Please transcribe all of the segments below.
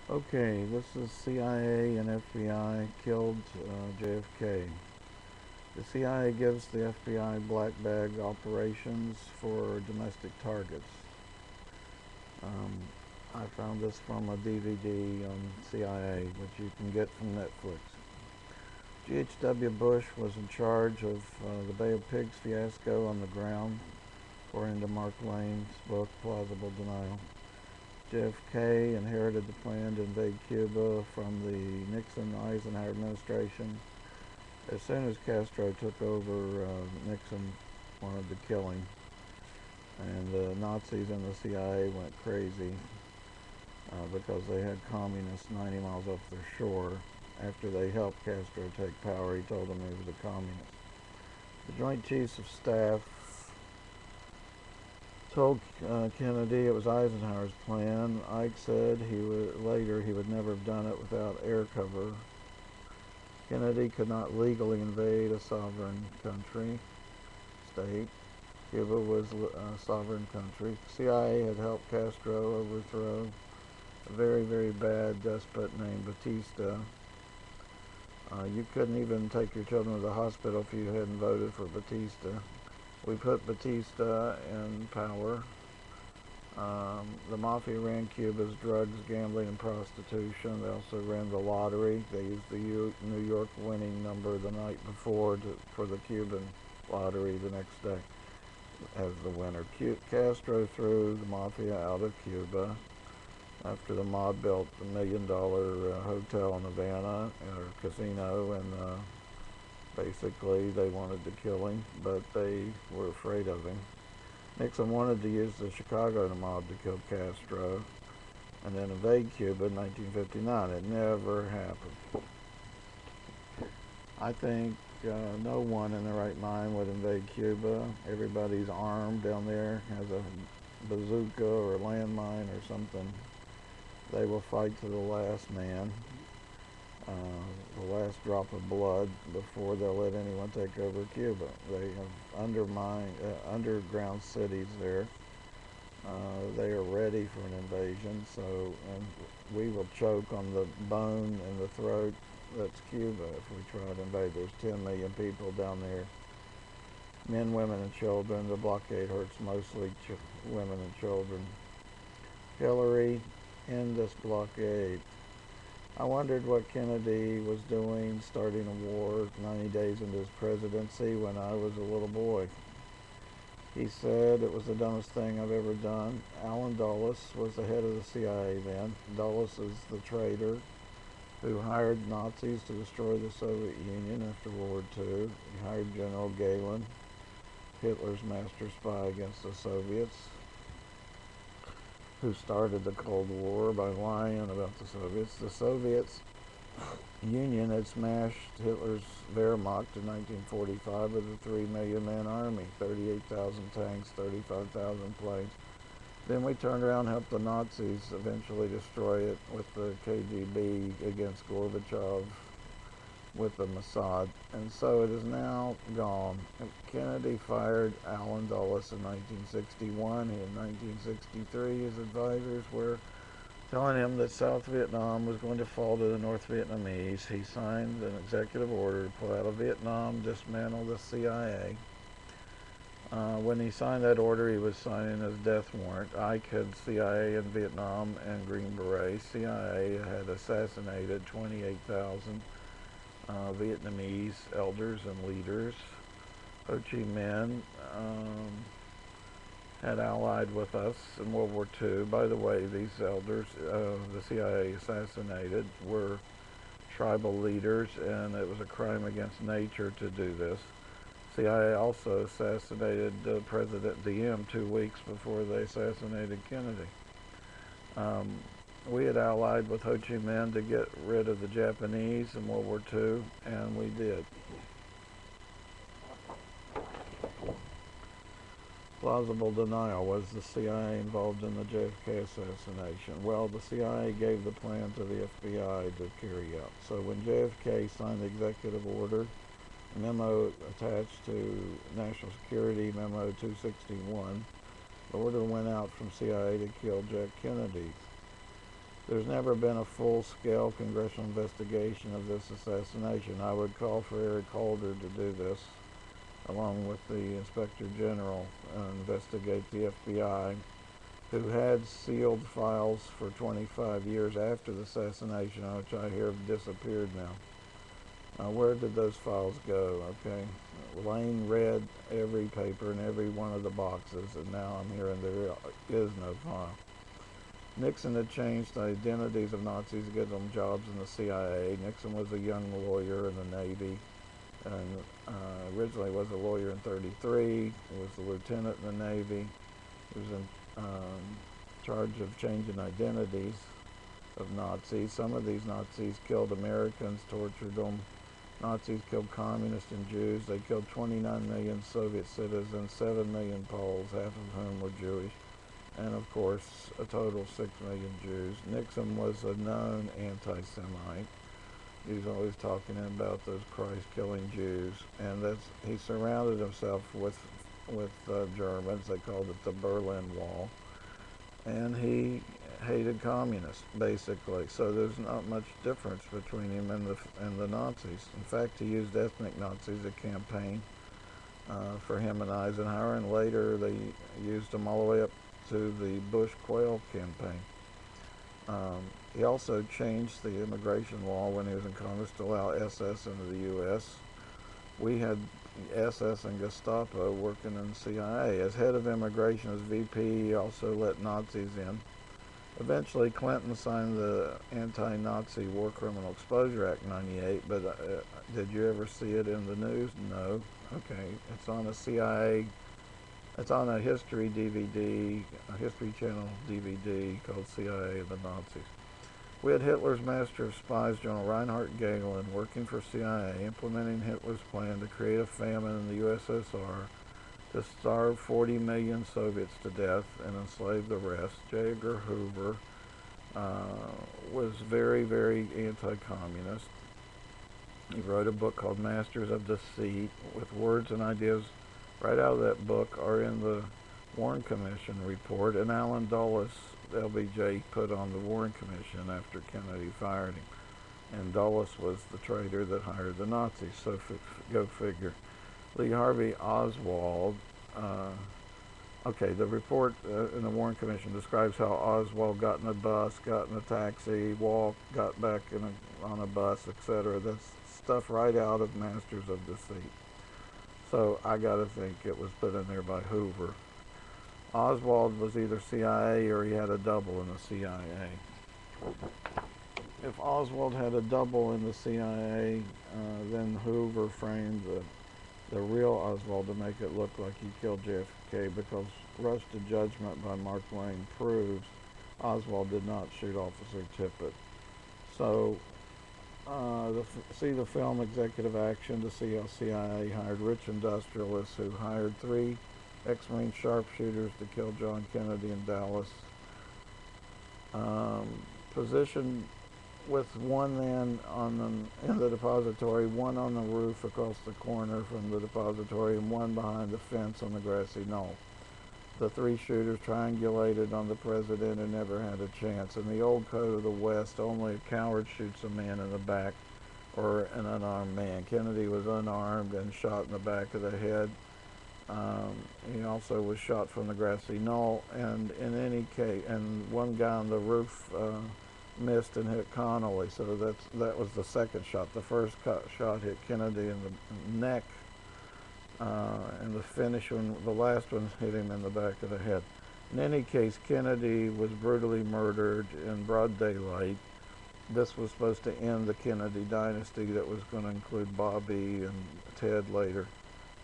Okay, this is CIA and FBI killed JFK. The CIA gives the FBI black bag operations for domestic targets. Um, I found this from a DVD on CIA, which you can get from Netflix. GHW Bush was in charge of the Bay of Pigs fiasco on the ground, according to Mark Lane's book, Plausible Denial. JFK inherited the plan to invade Cuba from the Nixon-Eisenhower administration. As soon as Castro took over, Nixon wanted to kill him, and the Nazis and the CIA went crazy because they had communists 90 miles off their shore. After they helped Castro take power, he told them he was a communist. The Joint Chiefs of Staff told Kennedy it was Eisenhower's plan. Ike said later he would never have done it without air cover. Kennedy could not legally invade a sovereign country, state. Cuba was a sovereign country. CIA had helped Castro overthrow a very, very bad despot named Batista. You couldn't even take your children to the hospital if you hadn't voted for Batista. We put Batista in power. The mafia ran Cuba's drugs, gambling, and prostitution. They also ran the lottery. They used the New York winning number the night before for the Cuban lottery the next day as the winner. Castro threw the mafia out of Cuba after the mob built the $1 million hotel in Havana, or casino, and basically they wanted to kill him, but they were afraid of him. Nixon wanted to use the Chicago mob to kill Castro and then invade Cuba in 1959. It never happened. I think no one in their right mind would invade Cuba. Everybody's armed down there, has a bazooka or a landmine or something. They will fight to the last man, the last drop of blood before they'll let anyone take over Cuba. They have underground cities there. They are ready for an invasion, so and we will choke on the bone in the throat that's Cuba if we try to invade. There's 10 million people down there, men, women, and children. The blockade hurts mostly women and children. Hillary, end this blockade. I wondered what Kennedy was doing starting a war 90 days into his presidency when I was a little boy. He said it was the dumbest thing I've ever done. Allen Dulles was the head of the CIA then. Dulles is the traitor who hired Nazis to destroy the Soviet Union after World War II. He hired General Galen, Hitler's master spy against the Soviets, who started the Cold War by lying about the Soviets. The Soviets Union had smashed Hitler's Wehrmacht in 1945 with a 3 million man army, 38,000 tanks, 35,000 planes. Then we turned around and helped the Nazis eventually destroy it with the KGB against Gorbachev with the Mossad. And so it is now gone. Kennedy fired Allen Dulles in 1961. In 1963, his advisors were telling him that South Vietnam was going to fall to the North Vietnamese. He signed an executive order to pull out of Vietnam, dismantle the CIA. When he signed that order, he was signing his death warrant. Ike had CIA in Vietnam and Green Berets. CIA had assassinated 28,000 Vietnamese elders and leaders. Ho Chi Minh had allied with us in World War II. By the way, these elders the CIA assassinated were tribal leaders, and it was a crime against nature to do this. CIA also assassinated President Diem 2 weeks before they assassinated Kennedy. We had allied with Ho Chi Minh to get rid of the Japanese in World War II, and we did. Plausible denial. Was the CIA involved in the JFK assassination? Well, the CIA gave the plan to the FBI to carry out. So when JFK signed the executive order, a memo attached to National Security Memo 261, the order went out from CIA to kill Jack Kennedy. There's never been a full-scale congressional investigation of this assassination. I would call for Eric Holder to do this, along with the Inspector General, investigate the FBI, who had sealed files for 25 years after the assassination, which I hear have disappeared now. Where did those files go? Okay, Lane read every paper in every one of the boxes, and now I'm hearing there is no file. Nixon had changed the identities of Nazis to get them jobs in the CIA. Nixon was a young lawyer in the Navy, and originally was a lawyer in '33. He was a lieutenant in the Navy. He was in charge of changing identities of Nazis. Some of these Nazis killed Americans, tortured them. Nazis killed communists and Jews. They killed 29 million Soviet citizens, 7 million Poles, half of whom were Jewish, and of course a total of 6 million Jews. Nixon was a known anti-Semite. He was always talking about those Christ-killing Jews, and he surrounded himself with Germans. They called it the Berlin Wall, and he hated communists basically. So there's not much difference between him and the Nazis. In fact, he used ethnic Nazis to campaign for him and Eisenhower, and later they used them all the way up to the Bush Quayle campaign. He also changed the immigration law when he was in Congress to allow SS into the U.S. We had SS and Gestapo working in the CIA. As head of immigration, as VP, he also let Nazis in. Eventually, Clinton signed the Anti-Nazi War Criminal Exposure Act '98, but did you ever see it in the news? No. Okay, it's on a CIA, it's on a history DVD, a History Channel DVD called CIA and the Nazis. We had Hitler's master of spies, General Reinhard Gehlen, working for CIA, implementing Hitler's plan to create a famine in the USSR, to starve 40 million Soviets to death and enslave the rest. J. Edgar Hoover was very, very anti-communist. He wrote a book called Masters of Deceit, with words and ideas right out of that book are in the Warren Commission report, and Allen Dulles, LBJ, put on the Warren Commission after Kennedy fired him. And Dulles was the traitor that hired the Nazis, so go figure. Lee Harvey Oswald, the report in the Warren Commission describes how Oswald got in a bus, got in a taxi, walked, got back on a bus, etc. That's stuff right out of Masters of Deceit. So I gotta think it was put in there by Hoover. Oswald was either CIA or he had a double in the CIA. If Oswald had a double in the CIA, then Hoover framed the real Oswald to make it look like he killed JFK, because Rush to Judgment by Mark Twain proves Oswald did not shoot Officer Tippit. So see the film Executive Action to see how CIA hired rich industrialists who hired 3 ex-Marine sharpshooters to kill John Kennedy in Dallas. Positioned with one man in the depository, one on the roof across the corner from the depository, and one behind the fence on the grassy knoll. The 3 shooters triangulated on the president and never had a chance. In the old code of the West, only a coward shoots a man in the back, or an unarmed man. Kennedy was unarmed and shot in the back of the head. He also was shot from the grassy knoll, and in any case, and one guy on the roof missed and hit Connolly, so that was the second shot. The first shot hit Kennedy in the neck, and the last one hit him in the back of the head. In any case, Kennedy was brutally murdered in broad daylight. This was supposed to end the Kennedy dynasty that was going to include Bobby and Ted later.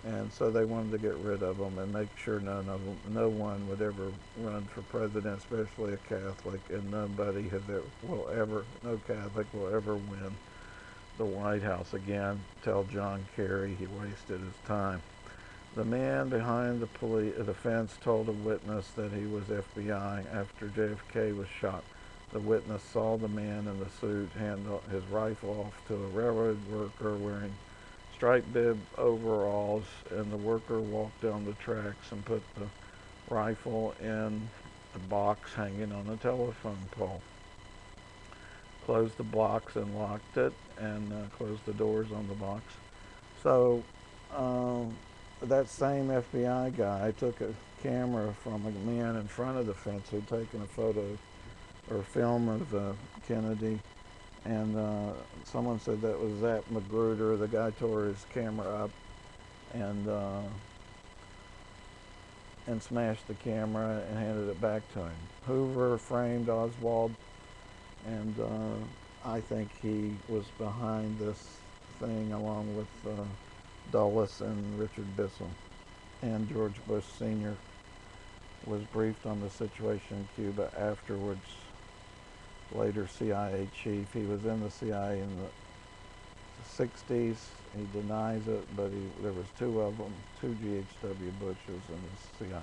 And so they wanted to get rid of them and make sure no one would ever run for president, especially a Catholic, and no Catholic will ever win the White House again. Tell John Kerry he wasted his time. The man behind the fence told a witness that he was FBI after JFK was shot. The witness saw the man in the suit hand his rifle off to a railroad worker wearing striped bib overalls, and the worker walked down the tracks and put the rifle in a box hanging on a telephone pole. closed the box and locked it, and closed the doors on the box. So that same FBI guy took a camera from a man in front of the fence who'd taken a photo or film of Kennedy, and someone said that was Zap Magruder. The guy tore his camera up and smashed the camera and handed it back to him. Hoover framed Oswald, and I think he was behind this thing along with Dulles and Richard Bissell. And George Bush Sr. was briefed on the situation in Cuba afterwards, later CIA chief. He was in the CIA in the 60s. He denies it, but there was two of them, two GHW Bushes in the CIA.